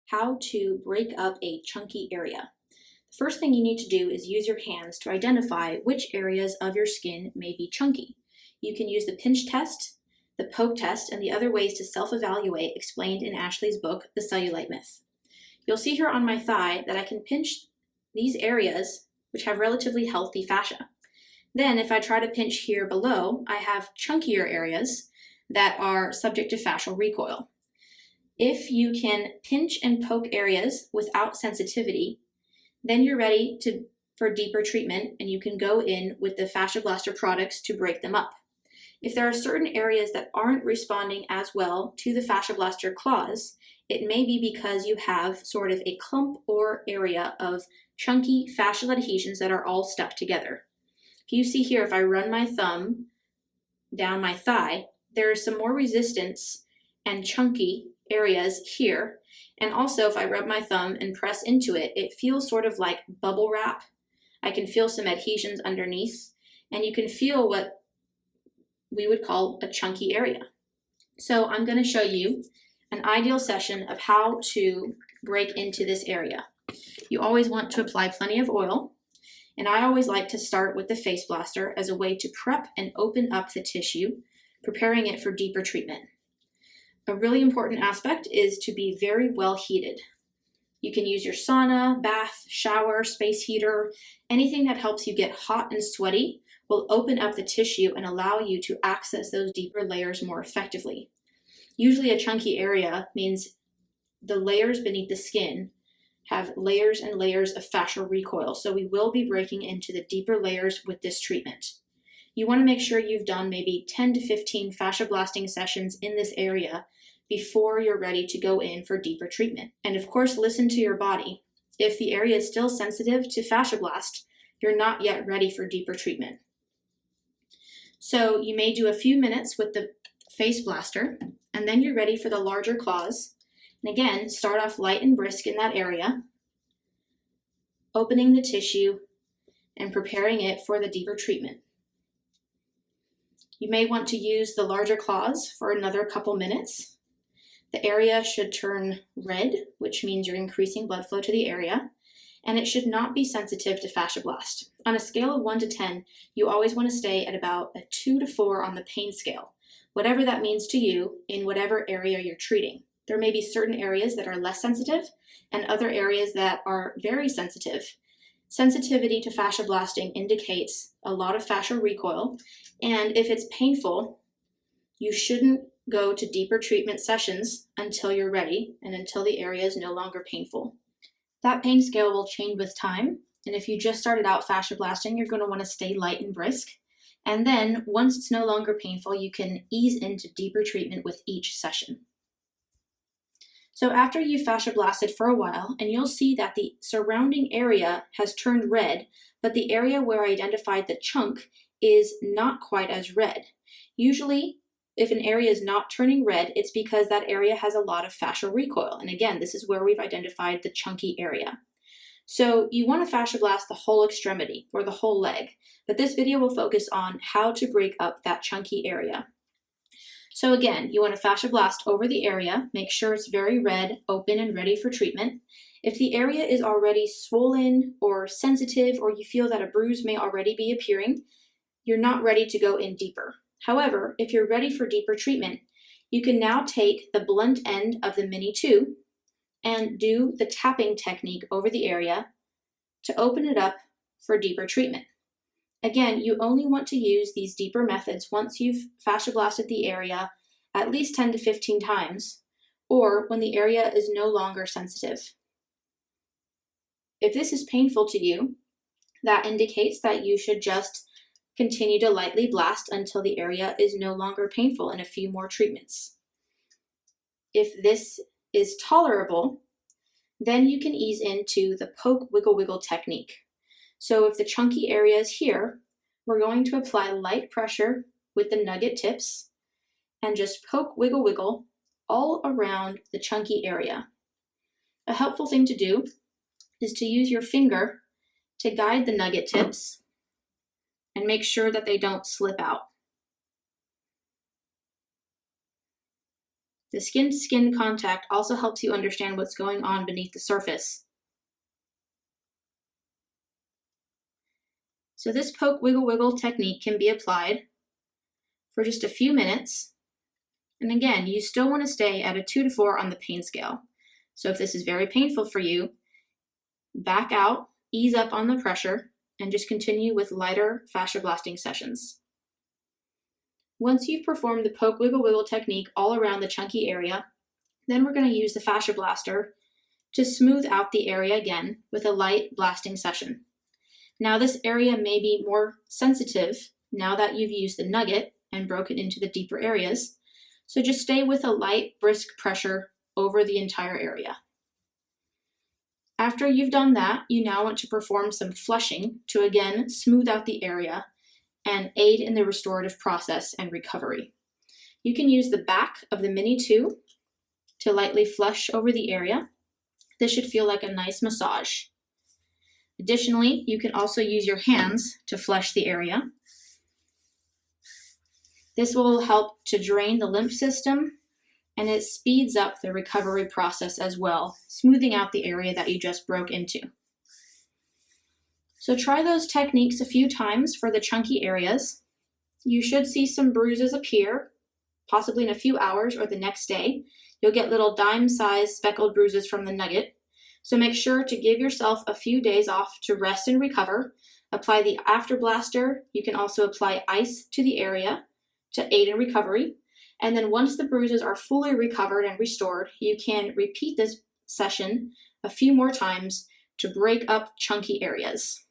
how to break up a chunky area. The first thing you need to do is use your hands to identify which areas of your skin may be chunky. You can use the pinch test, the poke test, and the other ways to self-evaluate explained in Ashley's book, The Cellulite Myth. You'll see here on my thigh that I can pinch these areas which have relatively healthy fascia. Then if I try to pinch here below, I have chunkier areas that are subject to fascial recoil. If you can pinch and poke areas without sensitivity, then you're ready for deeper treatment, and you can go in with the FasciaBlaster products to break them up. If there are certain areas that aren't responding as well to the FasciaBlaster claws, it may be because you have sort of a clump or area of chunky fascial adhesions that are all stuck together. If you see here, if I run my thumb down my thigh, there is some more resistance and chunky areas here. And also if I rub my thumb and press into it, it feels sort of like bubble wrap. I can feel some adhesions underneath, and you can feel what we would call a chunky area. So I'm going to show you an ideal session of how to break into this area. You always want to apply plenty of oil, and I always like to start with the FasciaBlaster as a way to prep and open up the tissue, preparing it for deeper treatment. A really important aspect is to be very well heated. You can use your sauna, bath, shower, space heater. Anything that helps you get hot and sweaty will open up the tissue and allow you to access those deeper layers more effectively. Usually a chunky area means the layers beneath the skin have layers and layers of fascial recoil, so we will be breaking into the deeper layers with this treatment. You want to make sure you've done maybe 10 to 15 fascia blasting sessions in this area before you're ready to go in for deeper treatment. And of course, listen to your body. If the area is still sensitive to fascia blast, you're not yet ready for deeper treatment. So you may do a few minutes with the FasciaBlaster, and then you're ready for the larger claws. And again, start off light and brisk in that area, opening the tissue and preparing it for the deeper treatment. You may want to use the larger claws for another couple minutes. The area should turn red, which means you're increasing blood flow to the area, and it should not be sensitive to fascia blast. On a scale of 1 to 10, you always want to stay at about a 2 to 4 on the pain scale, whatever that means to you in whatever area you're treating. There may be certain areas that are less sensitive and other areas that are very sensitive. Sensitivity to fascia blasting indicates a lot of fascial recoil, and if it's painful, you shouldn't go to deeper treatment sessions until you're ready and until the area is no longer painful. That pain scale will change with time, and if you just started out fascia blasting, you're going to want to stay light and brisk. And then once it's no longer painful, you can ease into deeper treatment with each session. So after you've fascia blasted for a while, and you'll see that the surrounding area has turned red, but the area where I identified the chunk is not quite as red. Usually, if an area is not turning red, it's because that area has a lot of fascial recoil. And again, this is where we've identified the chunky area. So you want to fascia blast the whole extremity or the whole leg, but this video will focus on how to break up that chunky area. So again, you want to fascia blast over the area, make sure it's very red, open, and ready for treatment. If the area is already swollen or sensitive, or you feel that a bruise may already be appearing, you're not ready to go in deeper. However, if you're ready for deeper treatment, you can now take the blunt end of the mini tube and do the tapping technique over the area to open it up for deeper treatment. Again, you only want to use these deeper methods once you've fascia blasted the area at least 10 to 15 times, or when the area is no longer sensitive. If this is painful to you, that indicates that you should just continue to lightly blast until the area is no longer painful in a few more treatments. If this is tolerable, then you can ease into the poke wiggle wiggle technique. So if the chunky area is here, we're going to apply light pressure with the nugget tips and just poke wiggle wiggle all around the chunky area. A helpful thing to do is to use your finger to guide the nugget tips and make sure that they don't slip out. The skin-to-skin contact also helps you understand what's going on beneath the surface. So this poke, wiggle, wiggle technique can be applied for just a few minutes. And again, you still want to stay at a 2 to 4 on the pain scale. So if this is very painful for you, back out, ease up on the pressure, and just continue with lighter fascia blasting sessions. Once you've performed the poke, wiggle, wiggle technique all around the chunky area, then we're going to use the FasciaBlaster to smooth out the area again with a light blasting session. Now this area may be more sensitive now that you've used the nugget and broken into the deeper areas, so just stay with a light, brisk pressure over the entire area. After you've done that, you now want to perform some flushing to again smooth out the area and aid in the restorative process and recovery. You can use the back of the Mini 2 to lightly flush over the area. This should feel like a nice massage. Additionally, you can also use your hands to flush the area. This will help to drain the lymph system, and it speeds up the recovery process as well, smoothing out the area that you just broke into. So try those techniques a few times for the chunky areas. You should see some bruises appear, possibly in a few hours or the next day. You'll get little dime-sized speckled bruises from the nugget. So make sure to give yourself a few days off to rest and recover. Apply the after blaster. You can also apply ice to the area to aid in recovery. And then once the bruises are fully recovered and restored, you can repeat this session a few more times to break up chunky areas.